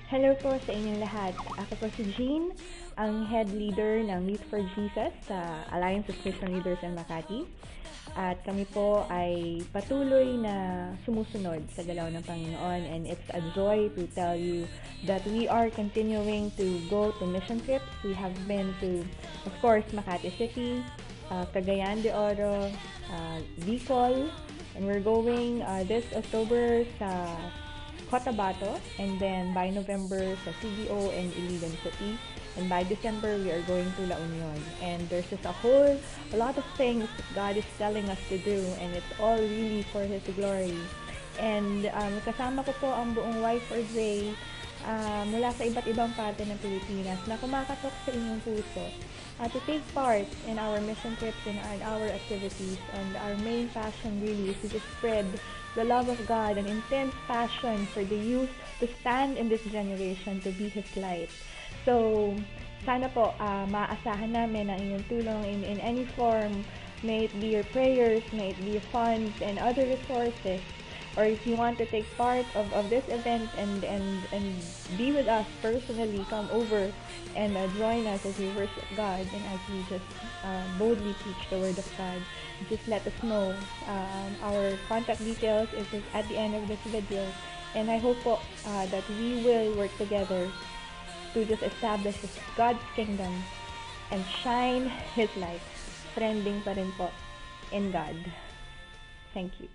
Hello po sa inyong lahat. Ako po si Jean, ang head leader ng Youth for Jesus sa Alliance of Christian Leaders in Makati. At kami po ay patuloy na sumusunod sa galaw ng Panginoon, and it's a joy to tell you that we are continuing to go to mission trips. We have been to, of course, Makati City, Cagayan de Oro, Bicol, and we're going this October sa Cotabato, and then by November sa CDO and Iligan City, and by December we are going to La Union. And there's just a lot of things that God is telling us to do, and it's all really for His glory. And kasama ko po ang buong Y4J mula sa iba't ibang parte ng Pilipinas na kumakatok sa inyong puso to take part in our mission trips and our activities. And our main passion really is to just spread the love of God, an intense passion for the youth to stand in this generation to be His light. So, sana po maasahan namin ang inyong tulong in any form, may it be your prayers, may it be funds and other resources, or if you want to take part of this event and be with us personally, come over and join us as we worship God and as we just boldly teach the Word of God. Just let us know. Our contact details is at the end of this video, and I hope po that we will work together to just establish God's kingdom and shine His light, trending pa rin po in God. Thank you.